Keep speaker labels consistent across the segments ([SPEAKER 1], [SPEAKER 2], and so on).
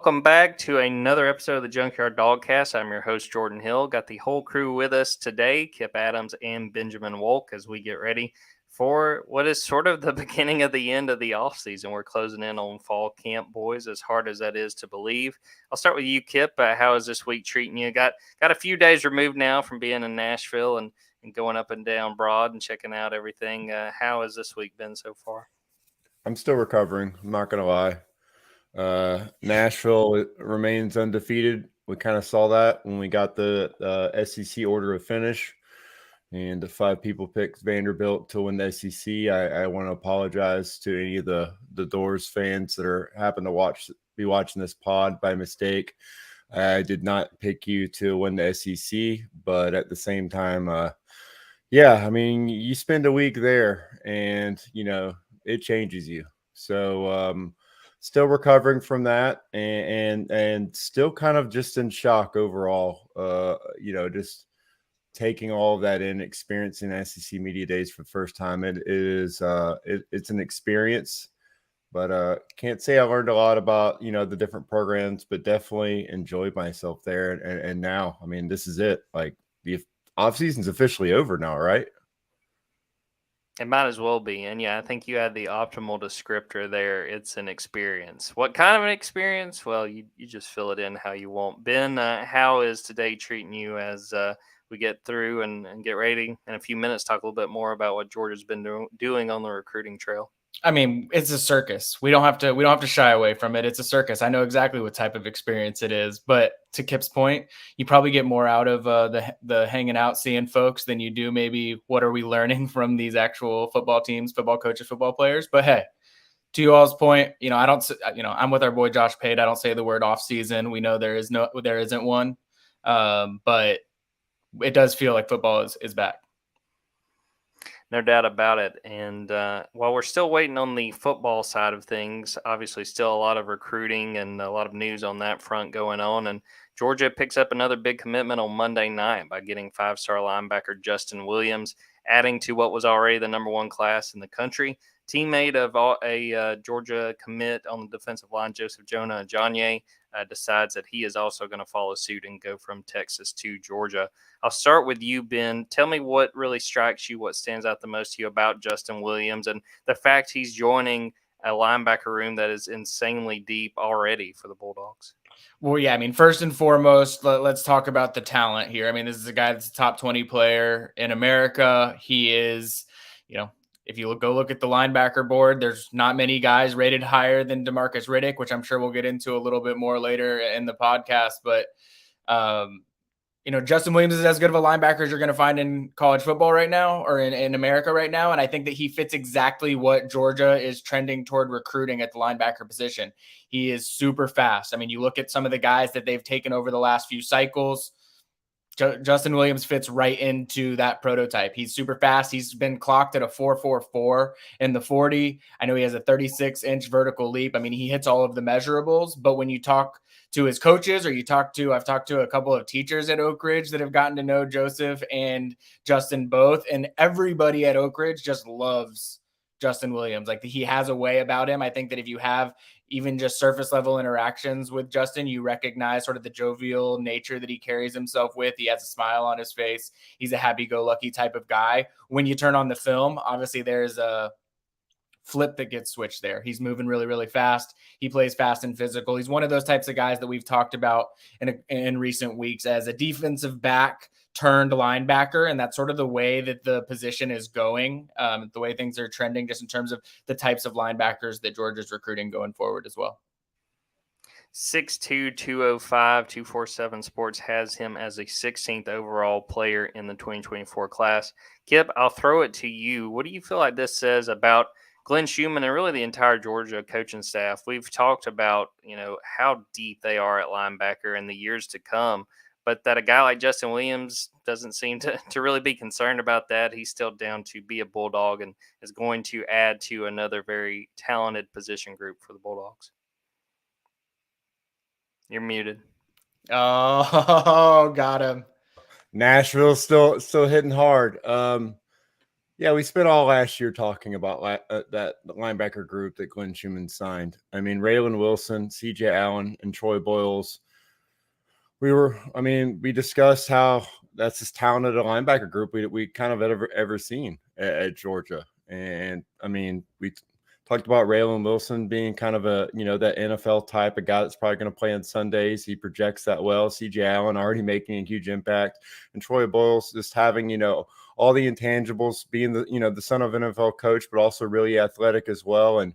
[SPEAKER 1] Welcome back to another episode of the Junkyard Dawgcast. I'm your host, Jordan Hill. Got the whole crew with us today, Kip Adams and Benjamin Wolk, as we get ready for what is sort of the beginning of the end of the offseason. We're closing in on fall camp, boys, as hard as that is to believe. I'll start with you, Kip. How is this week treating you? Got a few days removed now from being in Nashville and going up and down Broad and checking out everything. How has this week been so far?
[SPEAKER 2] I'm still recovering. I'm not going to lie. Nashville remains undefeated. We kind of saw that when we got the SEC order of finish, and the 5 people picked Vanderbilt to win the SEC. I want to apologize to any of the Doors fans that happen to be watching this pod by mistake. I did not pick you to win the SEC, but at the same time, I mean, you spend a week there, and it changes you. So. Still recovering from that and still kind of just in shock overall. Just taking all of that in, experiencing SEC Media Days for the first time. It's an experience, but can't say I learned a lot about, the different programs, but definitely enjoyed myself there. And now, I mean, this is it. Like, the off season's officially over now, right?
[SPEAKER 1] It might as well be. And yeah, I think you had the optimal descriptor there. It's an experience. What kind of an experience? Well, you just fill it in how you want. Ben, how is today treating you as we get through and get ready in a few minutes? Talk a little bit more about what Georgia's been doing on the recruiting trail.
[SPEAKER 3] I mean, it's a circus. We don't have to shy away from it. It's a circus. I know exactly what type of experience it is. But to Kip's point, you probably get more out of the hanging out, seeing folks than you do maybe what are we learning from these actual football teams, football coaches, football players. But hey, to you all's point, I'm with our boy Josh Pate. I don't say the word off season. We know there isn't one, but it does feel like football is back.
[SPEAKER 1] No doubt about it. And while we're still waiting on the football side of things, obviously still a lot of recruiting and a lot of news on that front going on. And Georgia picks up another big commitment on Monday night by getting 5-star linebacker Justin Williams, adding to what was already the number 1 class in the country. Teammate of a Georgia commit on the defensive line, Joseph Jonah Ajonye, decides that he is also going to follow suit and go from Texas to Georgia. I'll start with you, Ben. Tell me what really strikes you, what stands out the most to you about Justin Williams and the fact he's joining a linebacker room that is insanely deep already for the Bulldogs.
[SPEAKER 3] Well, yeah, I mean, first and foremost, let's talk about the talent here. I mean, this is a guy that's a top 20 player in America. He is, if you go look at the linebacker board, there's not many guys rated higher than DeMarcus Riddick, which I'm sure we'll get into a little bit more later in the podcast. But, Justin Williams is as good of a linebacker as you're going to find in college football right now or in America right now. And I think that he fits exactly what Georgia is trending toward recruiting at the linebacker position. He is super fast. I mean, you look at some of the guys that they've taken over the last few cycles. Justin Williams fits right into that prototype. He's super fast. He's been clocked at a 4.44 in the 40. I know he has a 36-inch vertical leap. I mean, he hits all of the measurables, but when you talk to his coaches or I've talked to a couple of teachers at Oak Ridge that have gotten to know Joseph and Justin both, and everybody at Oak Ridge just loves Justin Williams. Like, he has a way about him. I think that if you have even just surface level interactions with Justin, you recognize sort of the jovial nature that he carries himself with. He has a smile on his face. He's a happy-go-lucky type of guy. When you turn on the film, obviously there's a flip that gets switched there. He's moving really, really fast. He plays fast and physical. He's one of those types of guys that we've talked about in recent weeks as a defensive back turned linebacker. And that's sort of the way that the position is going, the way things are trending just in terms of the types of linebackers that Georgia's recruiting going forward as well.
[SPEAKER 1] 6'2", 205, 247 Sports has him as a 16th overall player in the 2024 class. Kip, I'll throw it to you. What do you feel like this says about Glenn Schumann and really the entire Georgia coaching staff? We've talked about, how deep they are at linebacker in the years to come, but that a guy like Justin Williams doesn't seem to really be concerned about that. He's still down to be a Bulldog and is going to add to another very talented position group for the Bulldogs. You're muted.
[SPEAKER 3] Oh, got him.
[SPEAKER 2] Nashville's still hitting hard. Yeah, we spent all last year talking about that linebacker group that Glenn Schumann signed. I mean, Raylan Wilson, C.J. Allen, and Troy Boyles. We discussed how that's as talented a linebacker group we kind of ever seen at Georgia. And I mean, we talked about Raylan Wilson being kind of that NFL type of guy that's probably going to play on Sundays. He projects that well. C.J. Allen already making a huge impact, and Troy Boyles just having all the intangibles, being the son of an NFL coach, but also really athletic as well. And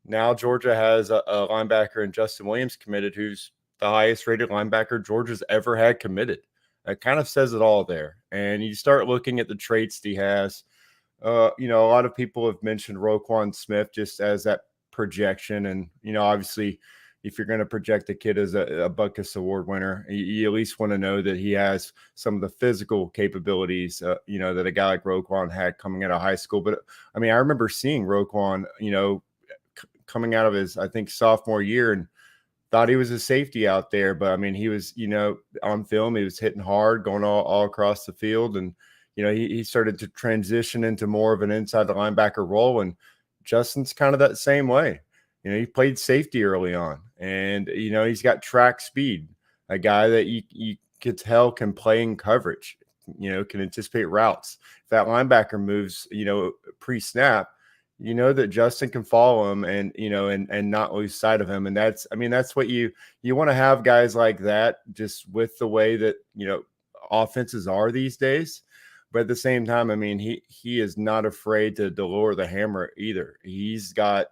[SPEAKER 2] now Georgia has a linebacker in Justin Williams committed, who's the highest rated linebacker Georgia's ever had committed. That kind of says it all there. And you start looking at the traits that he has. A lot of people have mentioned Roquan Smith just as that projection. And, obviously, if you're going to project a kid as a Butkus Award winner, you at least want to know that he has some of the physical capabilities, that a guy like Roquan had coming out of high school. But, I mean, I remember seeing Roquan, coming out of his, I think, sophomore year, and thought he was a safety out there. But I mean, he was, on film, he was hitting hard, going all across the field. And, he started to transition into more of an inside the linebacker role. And Justin's kind of that same way. He played safety early on, and, he's got track speed, a guy that you could tell can play in coverage, can anticipate routes. If that linebacker moves, pre-snap, that Justin can follow him and not lose sight of him. And that's what you want to have, guys like that, just with the way that, offenses are these days. But at the same time, I mean, he is not afraid to lower the hammer either. He's got,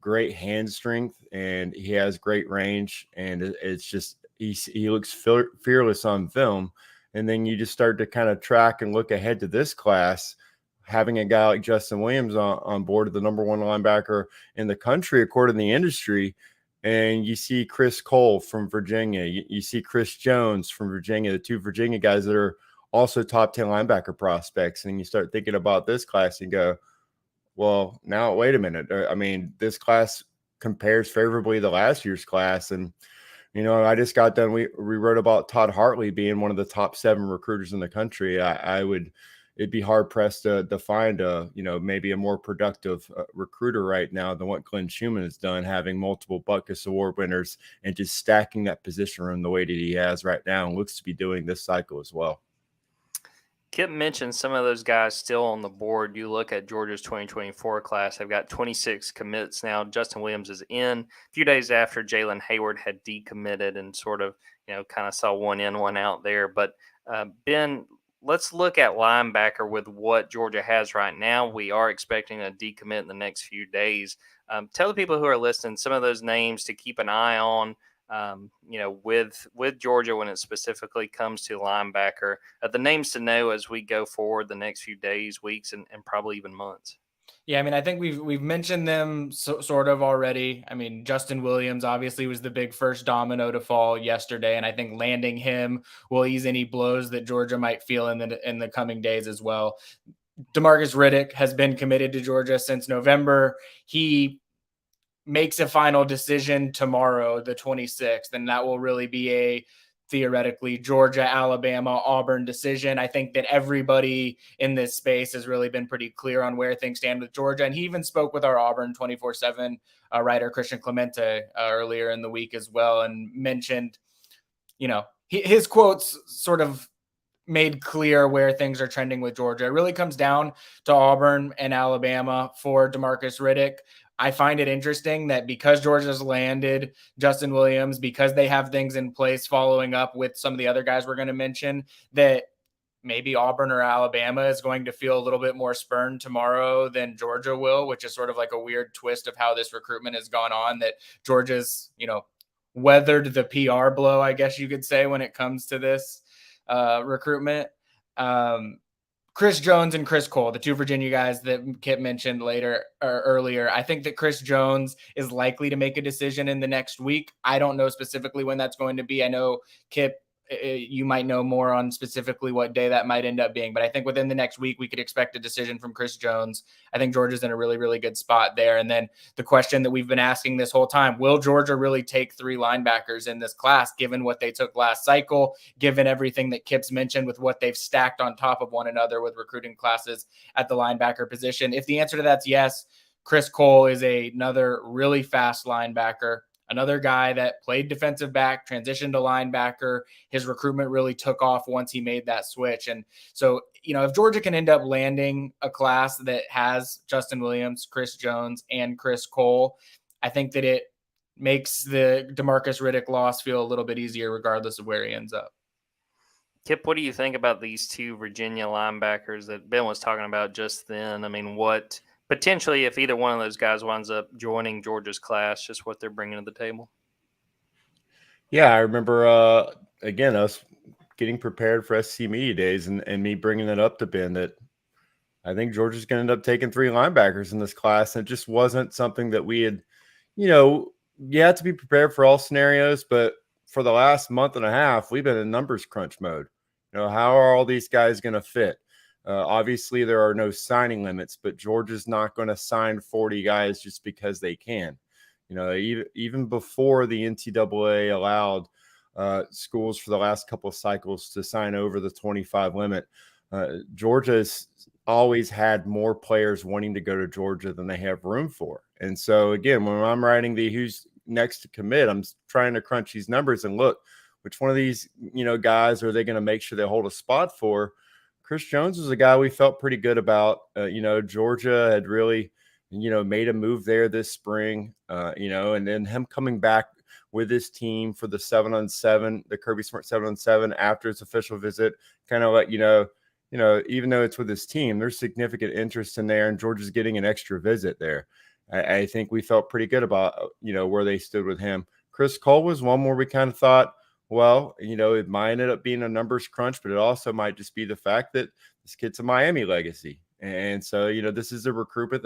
[SPEAKER 2] great hand strength, and he has great range. And it's just, he looks fearless on film. And then you just start to kind of track and look ahead to this class, having a guy like Justin Williams on board, the number one linebacker in the country, according to the industry. And you see Chris Cole from Virginia. You see Chris Jones from Virginia, the two Virginia guys that are also top 10 linebacker prospects. And you start thinking about this class and go, well, now, wait a minute. I mean, this class compares favorably to last year's class. And, I just got done. We wrote about Todd Hartley being one of the top 7 recruiters in the country. It'd be hard pressed to find maybe a more productive recruiter right now than what Glenn Schumann has done, having multiple Butkus Award winners and just stacking that position room the way that he has right now, and looks to be doing this cycle as well.
[SPEAKER 1] Kip mentioned some of those guys still on the board. You look at Georgia's 2024 class, they've got 26 commits now. Justin Williams is in a few days after Jalen Hayward had decommitted and sort of, kind of saw one in, one out there. But Ben, let's look at linebacker with what Georgia has right now. We are expecting a decommit in the next few days. Tell the people who are listening some of those names to keep an eye on, with Georgia when it specifically comes to linebacker, the names to know as we go forward the next few days, weeks, and probably even months.
[SPEAKER 3] Yeah, I mean, I think we've mentioned them sort of already. I mean, Justin Williams obviously was the big first domino to fall yesterday, and I think landing him will ease any blows that Georgia might feel in the coming days as well. DeMarcus Riddick has been committed to Georgia since November. He makes a final decision tomorrow, the 26th, and that will really be a theoretically Georgia, Alabama, Auburn decision. I think that everybody in this space has really been pretty clear on where things stand with Georgia. And he even spoke with our Auburn 24/7 writer, Christian Clemente, earlier in the week as well, and mentioned, his quotes sort of made clear where things are trending with Georgia. It really comes down to Auburn and Alabama for DeMarcus Riddick. I find it interesting that because Georgia's landed Justin Williams, because they have things in place following up with some of the other guys we're going to mention, that maybe Auburn or Alabama is going to feel a little bit more spurned tomorrow than Georgia will, which is sort of like a weird twist of how this recruitment has gone on, that Georgia's, weathered the PR blow, I guess you could say, when it comes to this recruitment. Chris Jones and Chris Cole, the two Virginia guys that Kip mentioned earlier. I think that Chris Jones is likely to make a decision in the next week. I don't know specifically when that's going to be. I know Kip You might know more on specifically what day that might end up being, but I think within the next week, we could expect a decision from Chris Jones. I think Georgia's in a really, really good spot there. And then the question that we've been asking this whole time, will Georgia really take 3 linebackers in this class, given what they took last cycle, given everything that Kip's mentioned with what they've stacked on top of one another with recruiting classes at the linebacker position? If the answer to that's yes, Chris Cole is another really fast linebacker. Another guy that played defensive back, transitioned to linebacker. His recruitment really took off once he made that switch. And so, if Georgia can end up landing a class that has Justin Williams, Chris Jones, and Chris Cole, I think that it makes the DeMarcus Riddick loss feel a little bit easier regardless of where he ends up.
[SPEAKER 1] Kip, what do you think about these 2 Virginia linebackers that Ben was talking about just then? I mean, what potentially, if either one of those guys winds up joining Georgia's class, just what they're bringing to the table?
[SPEAKER 2] Yeah, I remember, again, us getting prepared for SC Media Days and me bringing it up to Ben that I think Georgia's going to end up taking 3 linebackers in this class. And it just wasn't something that we had, you had to be prepared for all scenarios. But for the last month and a half, we've been in numbers crunch mode. How are all these guys going to fit? Obviously, there are no signing limits, but Georgia's not going to sign 40 guys just because they can. Even before the NCAA allowed schools for the last couple of cycles to sign over the 25 limit, Georgia's always had more players wanting to go to Georgia than they have room for. And so, again, when I'm writing the who's next to commit, I'm trying to crunch these numbers and look, which one of these, guys are they going to make sure they hold a spot for? Chris Jones was a guy we felt pretty good about. Georgia had really, made a move there this spring, and then him coming back with his team for the 7-on-7, the Kirby Smart 7-on-7 after his official visit, kind of let even though it's with his team, there's significant interest in there, and Georgia's getting an extra visit there. I think we felt pretty good about, where they stood with him. Chris Cole was one where we kind of thought, well, it might end up being a numbers crunch, but it also might just be the fact that this kid's a Miami legacy. And so, this is a recruitment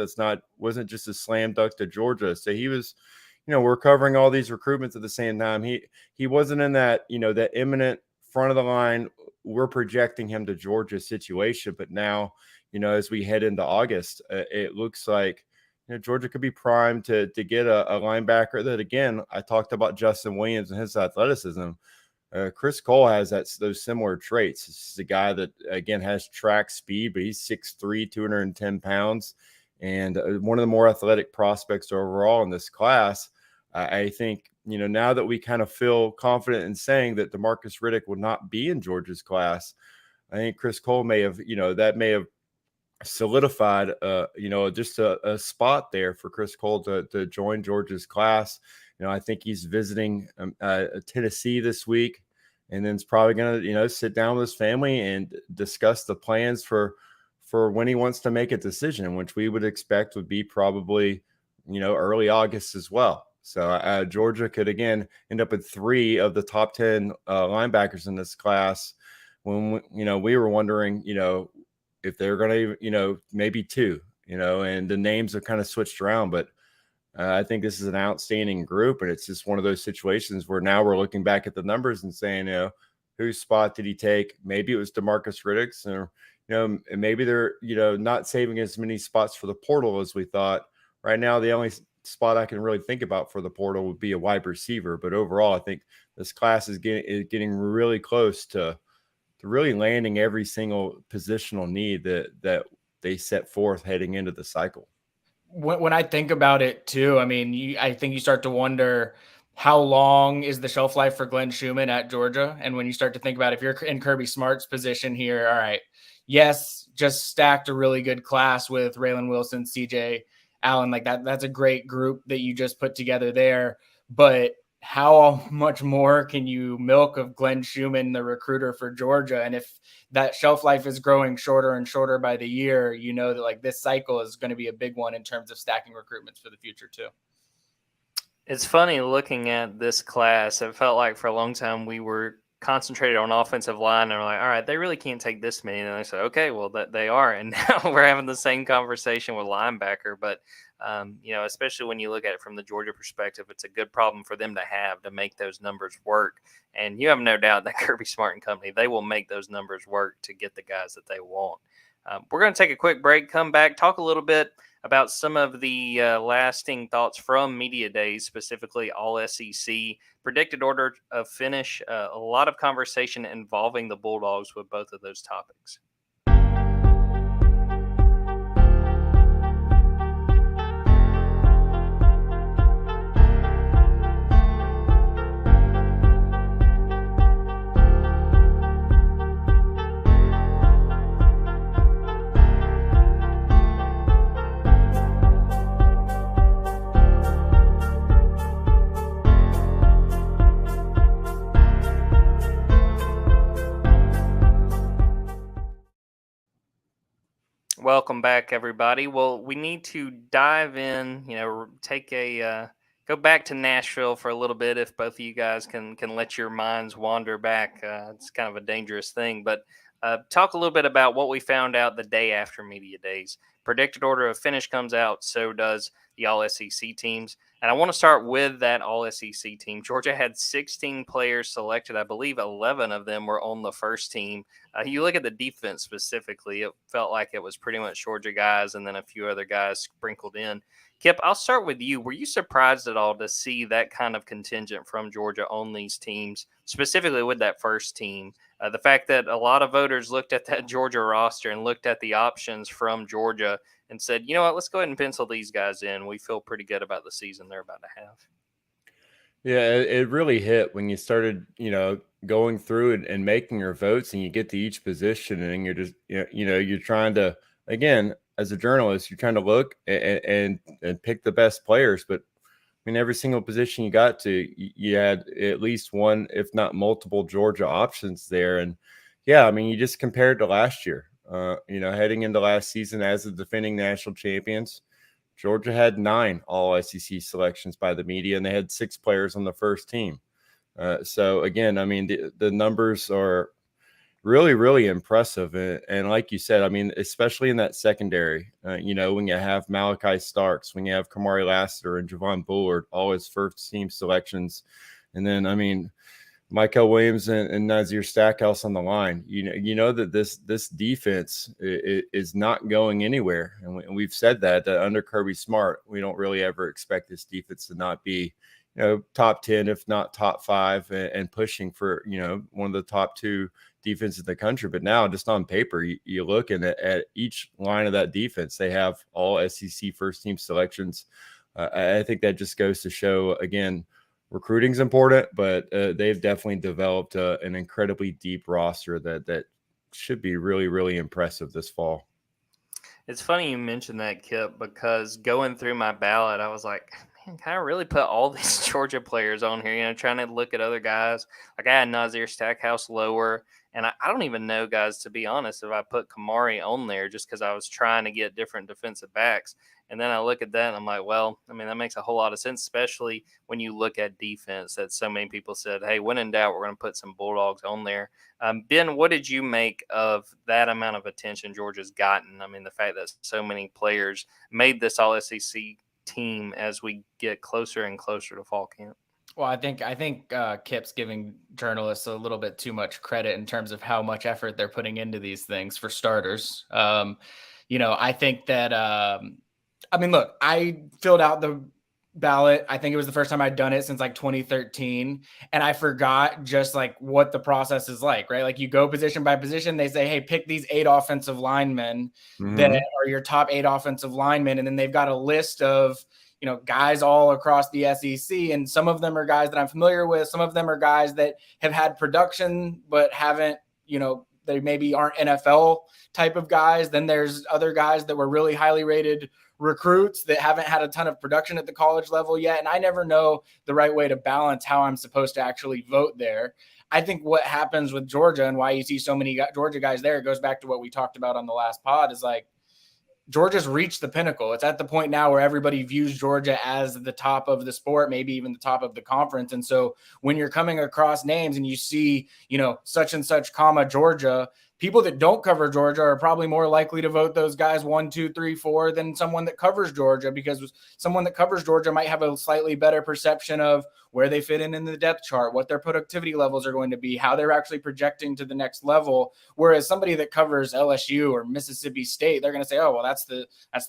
[SPEAKER 2] wasn't just a slam dunk to Georgia. So he was, we're covering all these recruitments at the same time. He wasn't in that, that imminent front of the line. We're projecting him to Georgia situation. But now, as we head into August, it looks like, Georgia could be primed to get a linebacker that, again, I talked about Justin Williams and his athleticism. Chris Cole has those similar traits. This is a guy that, again, has track speed, but he's 6'3", 210 pounds, and one of the more athletic prospects overall in this class. I think, now that we kind of feel confident in saying that DeMarcus Riddick would not be in Georgia's class, I think Chris Cole may have, that may have solidified, just a spot there for Chris Cole to join Georgia's class. I think he's visiting Tennessee this week, and then it's probably going to, sit down with his family and discuss the plans for when he wants to make a decision, which we would expect would be probably, early August as well. So Georgia could, again, end up with 3 of the top 10 linebackers in this class when, we were wondering, if they're going to, maybe 2, and the names have kind of switched around. But I think this is an outstanding group, and it's just one of those situations where now we're looking back at the numbers and saying, whose spot did he take? Maybe it was DeMarcus Riddick's, or, maybe they're, not saving as many spots for the portal as we thought. Right now, the only spot I can really think about for the portal would be a wide receiver. But overall, I think this class is getting really close to really landing every single positional need that they set forth heading into the cycle.
[SPEAKER 3] When I think about it too, I mean, I think you start to wonder how long is the shelf life for Glenn Schumann at Georgia? And when you start to think about if you're in Kirby Smart's position here, all right, yes, just stacked a really good class with Raylan Wilson, CJ Allen, like that's a great group that you just put together there. But how much more can you milk of Glenn Schumann, the recruiter for Georgia? And if that shelf life is growing shorter and shorter by the year, that like this cycle is going to be a big one in terms of stacking recruitments for the future too.
[SPEAKER 1] It's funny looking at this class. It felt like for a long time we were concentrated on offensive line and are like, all right, they really can't take this many. And I said, okay, well, that they are. And now we're having the same conversation with linebacker. But, especially when you look at it from the Georgia perspective, it's a good problem for them to have to make those numbers work. And you have no doubt that Kirby Smart and company, they will make those numbers work to get the guys that they want. We're going to take a quick break, come back, talk a little bit about some of the lasting thoughts from media days, specifically all SEC, predicted order of finish, a lot of conversation involving the Bulldogs with both of those topics. Welcome back, everybody. Well, we need to dive in, go back to Nashville for a little bit. If both of you guys can let your minds wander back, it's kind of a dangerous thing. But talk a little bit about what we found out the day after media days. Predicted order of finish comes out, so does the All-SEC teams. And I want to start with that All-SEC team. Georgia had 16 players selected. I believe 11 of them were on the first team. You look at the defense specifically, it felt like it was pretty much Georgia guys and then a few other guys sprinkled in. Kip, I'll start with you. Were you surprised at all to see that kind of contingent from Georgia on these teams, specifically with that first team? The fact that a lot of voters looked at that Georgia roster and looked at the options from Georgia and said, you know what, let's go ahead and pencil these guys in. We feel pretty good about the season they're about to have.
[SPEAKER 2] Yeah, it really hit when you started, going through and making your votes, and you get to each position, and you're just, you're trying to, again, as a journalist, you're trying to look and pick the best players. But I mean, every single position you got to, you had at least one, if not multiple, Georgia options there. And yeah, I mean, you just compared to last year. Heading into last season as the defending national champions, Georgia had 9 all-SEC selections by the media, and they had 6 players on the first team. So again, I mean, the numbers are really, really impressive. And like you said, I mean, especially in that secondary, when you have Malachi Starks, when you have Kamari Lassiter and Javon Bullard, all his first team selections. And then, I mean, Michael Williams and Nazir Stackhouse on the line. You know that this defense is not going anywhere, and we've said that under Kirby Smart, we don't really ever expect this defense to not be, top 10, if not top 5, and pushing for one of the top 2 defenses in the country. But now, just on paper, you look at each line of that defense, they have all SEC first team selections. I think that just goes to show, again, recruiting's important, but they've definitely developed an incredibly deep roster that should be really, really impressive this fall.
[SPEAKER 1] It's funny you mentioned that, Kip, because going through my ballot, I was like, man, can I really put all these Georgia players on here? Trying to look at other guys. Like I had Nazir Stackhouse lower, and I don't even know, guys, to be honest, if I put Kamari on there just because I was trying to get different defensive backs. And then I look at that and I'm like, well, I mean, that makes a whole lot of sense, especially when you look at defense that so many people said, hey, when in doubt, we're going to put some Bulldogs on there. Ben, what did you make of that amount of attention Georgia's gotten? I mean, the fact that so many players made this All-SEC team as we get closer and closer to fall camp.
[SPEAKER 3] Well, I think Kip's giving journalists a little bit too much credit in terms of how much effort they're putting into these things, for starters. I think that look, I filled out the ballot. I think it was the first time I'd done it since like 2013. And I forgot just like what the process is like, right? Like you go position by position. They say, hey, pick these 8 offensive linemen that are your top 8 offensive linemen. And then they've got a list of, guys all across the SEC. And some of them are guys that I'm familiar with. Some of them are guys that have had production, but haven't, they maybe aren't NFL type of guys. Then there's other guys that were really highly rated recruits that haven't had a ton of production at the college level yet. And I never know the right way to balance how I'm supposed to actually vote there. I think what happens with Georgia and why you see so many Georgia guys there, it goes back to what we talked about on the last pod, is like, Georgia's reached the pinnacle. It's at the point now where everybody views Georgia as the top of the sport, maybe even the top of the conference. And so when you're coming across names and you see, such and such, Georgia, people that don't cover Georgia are probably more likely to vote those guys 1, 2, 3, 4 than someone that covers Georgia, because someone that covers Georgia might have a slightly better perception of where they fit in the depth chart, what their productivity levels are going to be, how they're actually projecting to the next level. Whereas somebody that covers LSU or Mississippi State, they're going to say, oh, well, that's the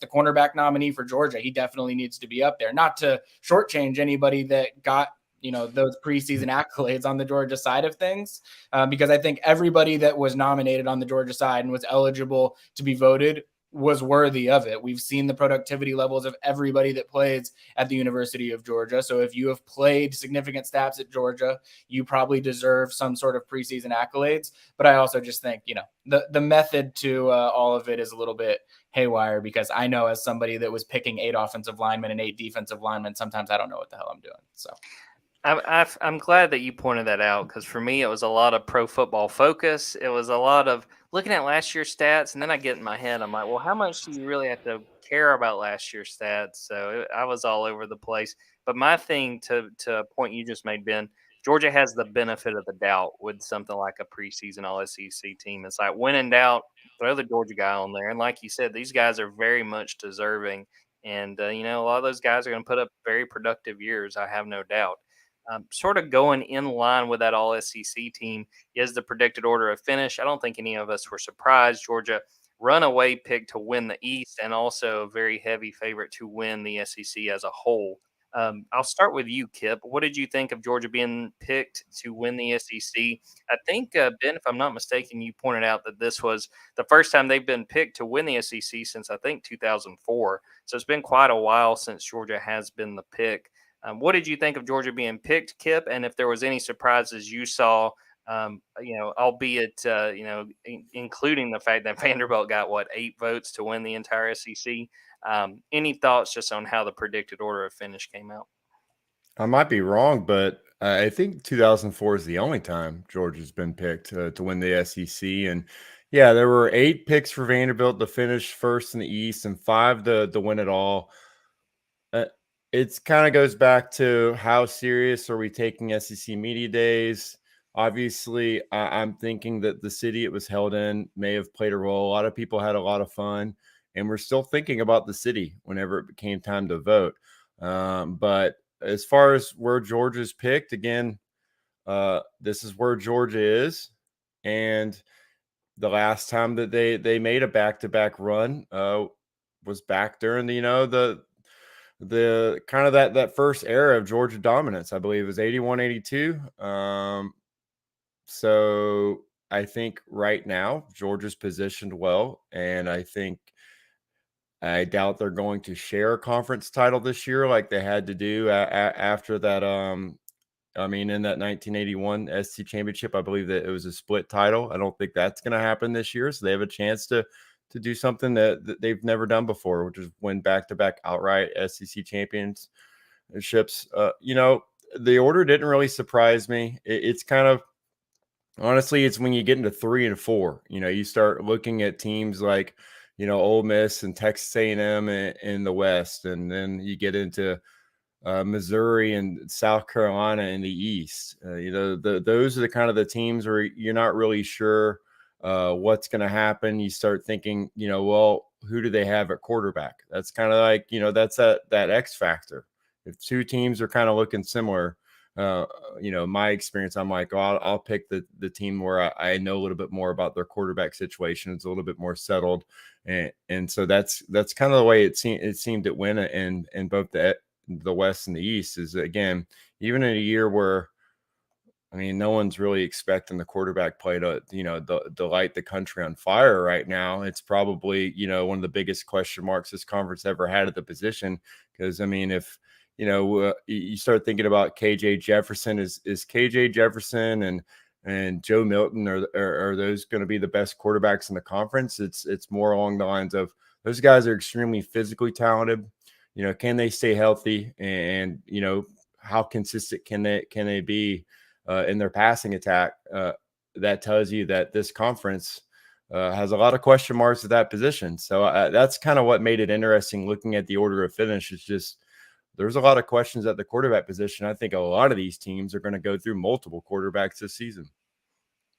[SPEAKER 3] cornerback nominee for Georgia. He definitely needs to be up there. Not to shortchange anybody that got those preseason accolades on the Georgia side of things, because I think everybody that was nominated on the Georgia side and was eligible to be voted was worthy of it. We've seen the productivity levels of everybody that plays at the University of Georgia. So if you have played significant snaps at Georgia, you probably deserve some sort of preseason accolades. But I also just think, the method to all of it is a little bit haywire, because I know, as somebody that was picking 8 offensive linemen and 8 defensive linemen, sometimes I don't know what the hell I'm doing. So
[SPEAKER 1] I'm glad that you pointed that out, because for me, it was a lot of pro football focus. It was a lot of looking at last year's stats, and then I get in my head, I'm like, well, how much do you really have to care about last year's stats? So I was all over the place. But my thing, to a point you just made, Ben, Georgia has the benefit of the doubt with something like a preseason All SEC team. It's like, when in doubt, throw the Georgia guy on there. And like you said, these guys are very much deserving. And, a lot of those guys are going to put up very productive years, I have no doubt. Sort of going in line with that All SEC team is the predicted order of finish. I don't think any of us were surprised. Georgia, runaway pick to win the East, and also a very heavy favorite to win the SEC as a whole. I'll start with you, Kip. What did you think of Georgia being picked to win the SEC? I think, Ben, if I'm not mistaken, you pointed out that this was the first time they've been picked to win the SEC since, I think, 2004. So it's been quite a while since Georgia has been the pick. What did you think of Georgia being picked, Kip? And if there was any surprises you saw, albeit, including the fact that Vanderbilt got, 8 votes to win the entire SEC. Any thoughts just on how the predicted order of finish came out?
[SPEAKER 2] I might be wrong, but I think 2004 is the only time Georgia's been picked to win the SEC. And yeah, there were 8 picks for Vanderbilt to finish first in the East and 5 to win it all. It kind of goes back to how serious are we taking SEC Media Days. Obviously, I'm thinking that the city it was held in may have played a role. A lot of people had a lot of fun, and we're still thinking about the city whenever it became time to vote. But as far as where Georgia's picked, again, this is where Georgia is. And the last time that they made a back-to-back run was back during the kind of that first era of Georgia dominance. I believe it was 81-82. So I think right now Georgia's positioned well, and I doubt they're going to share a conference title this year like they had to do after that. In that 1981 SC championship, I believe that it was a split title. I don't think that's going to happen this year, so they have a chance to do something that they've never done before, which is win back-to-back outright SEC championships. The order didn't really surprise me. It's kind of, honestly, it's when you get into 3 and 4, you start looking at teams like, Ole Miss and Texas A&M in the West, and then you get into Missouri and South Carolina in the East. Those are the kind of the teams where you're not really sure what's going to happen. You start thinking, well, who do they have at quarterback? That's kind of like, that's that X factor. If 2 teams are kind of looking similar, my experience, I'm like, I'll pick the team where I know a little bit more about their quarterback situation. It's a little bit more settled. And so that's kind of the way it seemed to win in both the West and the East. Is, again, even in a year where, no one's really expecting the quarterback play to, to light the country on fire right now. It's probably, one of the biggest question marks this conference ever had at the position. Because, if, you start thinking about KJ Jefferson, is KJ Jefferson and Joe Milton, are those going to be the best quarterbacks in the conference? It's more along the lines of, those guys are extremely physically talented. Can they stay healthy? And how consistent can they be in their passing attack? That tells you that this conference has a lot of question marks at that position. So that's kind of what made it interesting looking at the order of finish. It's just there's a lot of questions at the quarterback position. I think a lot of these teams are going to go through multiple quarterbacks this season.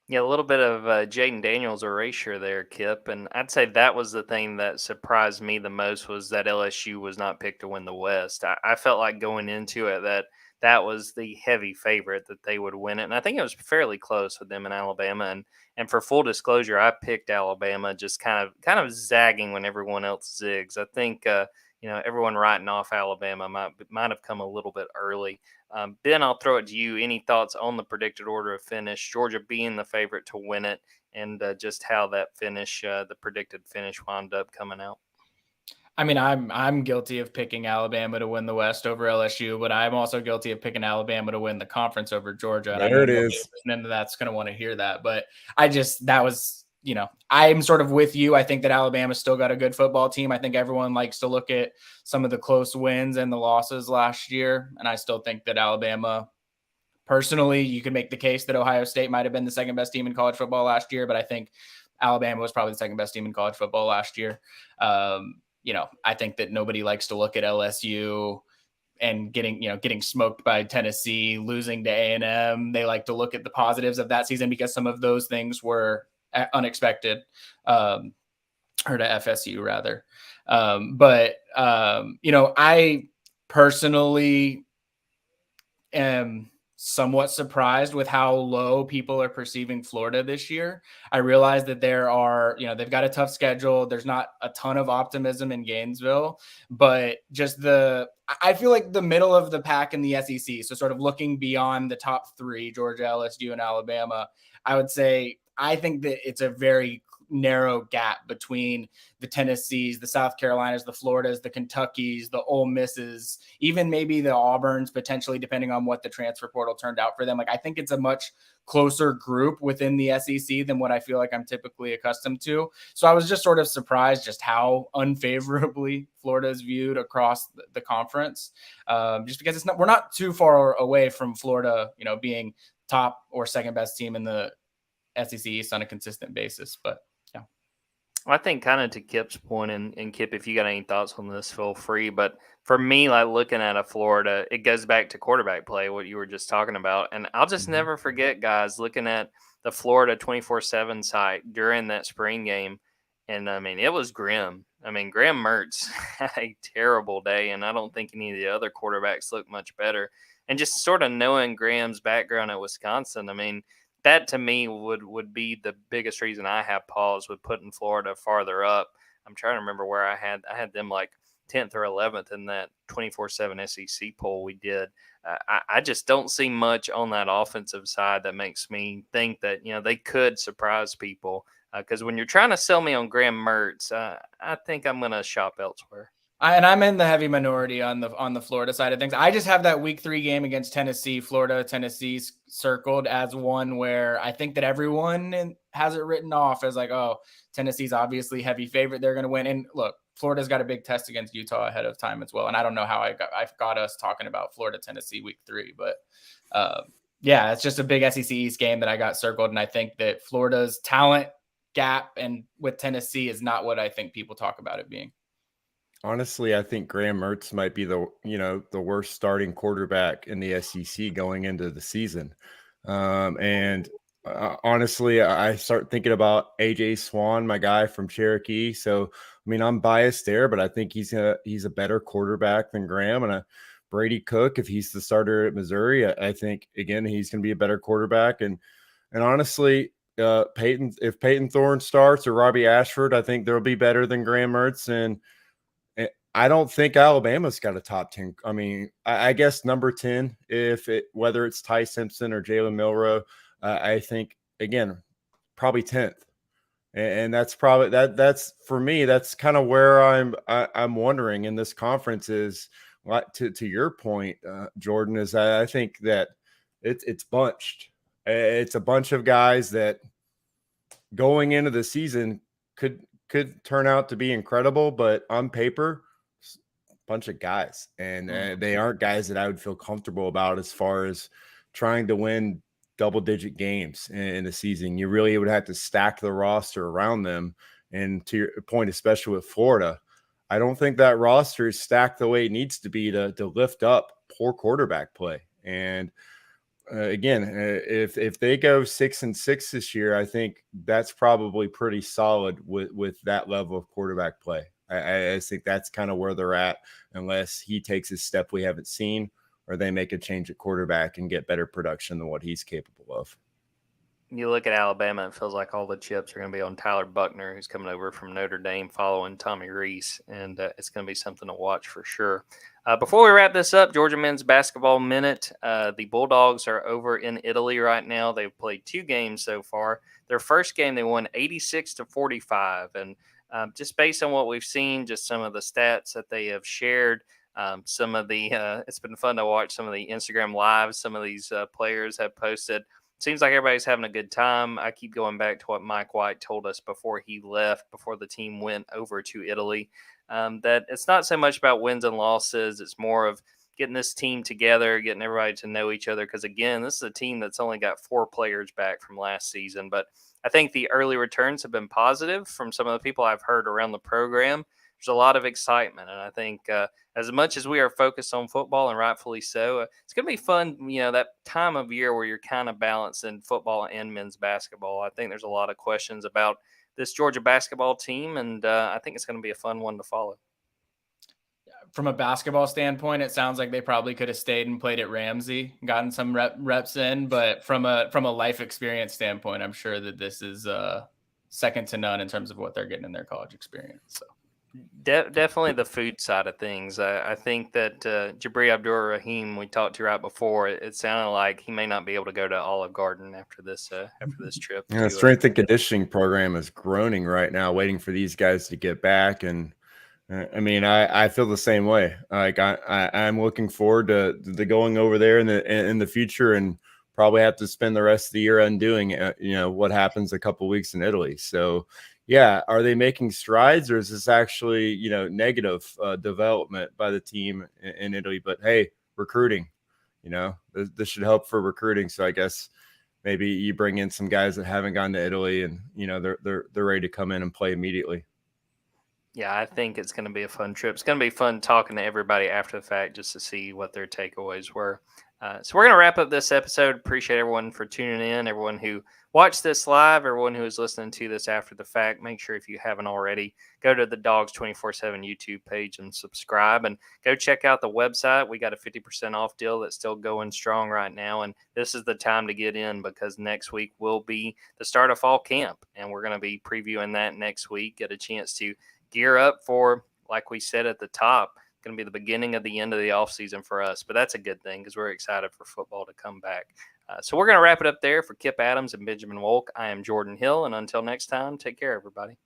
[SPEAKER 1] Yeah, a little bit of Jaden Daniels erasure there, Kip, and I'd say that was the thing that surprised me the most was that LSU was not picked to win the West. I felt like going into it that was the heavy favorite that they would win it, and I think it was fairly close with them in Alabama. And for full disclosure, I picked Alabama, just kind of zagging when everyone else zigs. I think everyone writing off Alabama might have come a little bit early. Ben, I'll throw it to you. Any thoughts on the predicted order of finish? Georgia being the favorite to win it, and just how that finish, the predicted finish, wound up coming out.
[SPEAKER 3] I mean, I'm guilty of picking Alabama to win the West over LSU, but I'm also guilty of picking Alabama to win the conference over Georgia. And
[SPEAKER 2] there it is.
[SPEAKER 3] And that's going to want to hear that. But that was, I'm sort of with you. I think that Alabama still got a good football team. I think everyone likes to look at some of the close wins and the losses last year. And I still think that Alabama, personally, you could make the case that Ohio State might have been the second best team in college football last year, but I think Alabama was probably the second best team in college football last year. I think that nobody likes to look at LSU and getting smoked by Tennessee, losing to A&M. They like to look at the positives of that season because some of those things were unexpected, or to FSU rather. I personally am somewhat surprised with how low people are perceiving Florida this year. I realize that they've got a tough schedule. There's not a ton of optimism in Gainesville, but I feel like the middle of the pack in the SEC. So sort of looking beyond the top three, Georgia, LSU, and Alabama, I would say, I think that it's a very narrow gap between the Tennessees, the South Carolinas, the Floridas, the Kentuckys, the Ole Misses, even maybe the Auburns, potentially, depending on what the transfer portal turned out for them. Like, I think it's a much closer group within the SEC than what I feel like I'm typically accustomed to. So I was just sort of surprised just how unfavorably Florida is viewed across the conference. Just because we're not too far away from Florida, being top or second best team in the SEC East on a consistent basis. But
[SPEAKER 1] I think kind of to Kip's point, and Kip, if you got any thoughts on this, feel free. But for me, like looking at a Florida, it goes back to quarterback play, what you were just talking about. And I'll just never forget, guys, looking at the Florida 24/7 site during that spring game. And I mean, it was grim. I mean, Graham Mertz had a terrible day, and I don't think any of the other quarterbacks looked much better. And just sort of knowing Graham's background at Wisconsin, I mean, that to me would be the biggest reason I have pause with putting Florida farther up. I'm trying to remember where I had them like 10th or 11th in that 24/7 SEC poll we did. I just don't see much on that offensive side that makes me think that they could surprise people. Because when you're trying to sell me on Graham Mertz, I think I'm going to shop elsewhere.
[SPEAKER 3] I'm in the heavy minority on the Florida side of things. I just have that week 3 game against Tennessee, Tennessee's circled as one where I think that everyone has it written off as like, oh, Tennessee's obviously heavy favorite. They're going to win. And look, Florida's got a big test against Utah ahead of time as well. And I don't know how I've got us talking about Florida, Tennessee week 3, but yeah, it's just a big SEC East game that I got circled. And I think that Florida's talent gap and with Tennessee is not what I think people talk about it being.
[SPEAKER 2] Honestly, I think Graham Mertz might be the worst starting quarterback in the SEC going into the season. Honestly, I start thinking about AJ Swan, my guy from Cherokee. So, I mean, I'm biased there, but I think he's a better quarterback than Graham. And Brady Cook, if he's the starter at Missouri, I think again he's going to be a better quarterback. And honestly, if Peyton Thorne starts or Robbie Ashford, I think they'll be better than Graham Mertz. And I don't think Alabama's got a top 10. I mean, I guess number 10, whether it's Ty Simpson or Jalen Milroe, I think again, probably 10th. And that's probably that's for me, that's kind of where I'm wondering in this conference is to your point, Jordan, is I think that it's bunched. It's a bunch of guys that going into the season could turn out to be incredible, but on paper, bunch of guys, and they aren't guys that I would feel comfortable about as far as trying to win double-digit games in the season. You really would have to stack the roster around them. And to your point, especially with Florida, I don't think that roster is stacked the way it needs to be to lift up poor quarterback play. And again, if they go 6-6 this year, I think that's probably pretty solid with that level of quarterback play. I think that's kind of where they're at, unless he takes a step we haven't seen, or they make a change at quarterback and get better production than what he's capable of.
[SPEAKER 1] You look at Alabama, it feels like all the chips are going to be on Tyler Buckner, who's coming over from Notre Dame following Tommy Rees, and it's going to be something to watch for sure. Before we wrap this up, Georgia men's basketball minute. The Bulldogs are over in Italy right now. They've played 2 games so far. Their first game, they won 86-45, and just based on what we've seen, just some of the stats that they have shared, some of the it's been fun to watch some of the Instagram lives some of these players have posted. Seems like everybody's having a good time. I keep going back to what Mike White told us before he left, before the team went over to Italy, that it's not so much about wins and losses. It's more of getting this team together, getting everybody to know each other. Because, again, this is a team that's only got 4 players back from last season. But I think the early returns have been positive from some of the people I've heard around the program. There's a lot of excitement. And I think as much as we are focused on football, and rightfully so, it's going to be fun, that time of year where you're kind of balancing football and men's basketball. I think there's a lot of questions about this Georgia basketball team, and I think it's going to be a fun one to follow.
[SPEAKER 3] From a basketball standpoint, it sounds like they probably could have stayed and played at Ramsey, gotten some reps in. But from a life experience standpoint, I'm sure that this is second to none in terms of what they're getting in their college experience. So.
[SPEAKER 1] Definitely the food side of things. I think that Jabri Abdur-Rahim, we talked to right before, it sounded like he may not be able to go to Olive Garden after this trip.
[SPEAKER 2] Yeah, the strength and conditioning program is groaning right now, waiting for these guys to get back. And I feel the same way. Like I'm looking forward to going over there in the future, and probably have to spend the rest of the year undoing what happens a couple of weeks in Italy. So. Yeah, are they making strides, or is this actually, negative development by the team in Italy? But hey, recruiting, this should help for recruiting. So I guess maybe you bring in some guys that haven't gone to Italy, and they're ready to come in and play immediately.
[SPEAKER 1] Yeah, I think it's going to be a fun trip. It's going to be fun talking to everybody after the fact just to see what their takeaways were. So we're going to wrap up this episode. Appreciate everyone for tuning in, everyone who watched this live, everyone who is listening to this after the fact. Make sure, if you haven't already, go to the Dogs 24/7 YouTube page and subscribe, and go check out the website. We got a 50% off deal that's still going strong right now, and this is the time to get in, because next week will be the start of fall camp, and we're going to be previewing that next week. Get a chance to gear up for, like we said at the top, going to be the beginning of the end of the offseason for us. But that's a good thing, because we're excited for football to come back. So we're going to wrap it up there. For Kip Adams and Benjamin Wolk, I am Jordan Hill. And until next time, take care, everybody.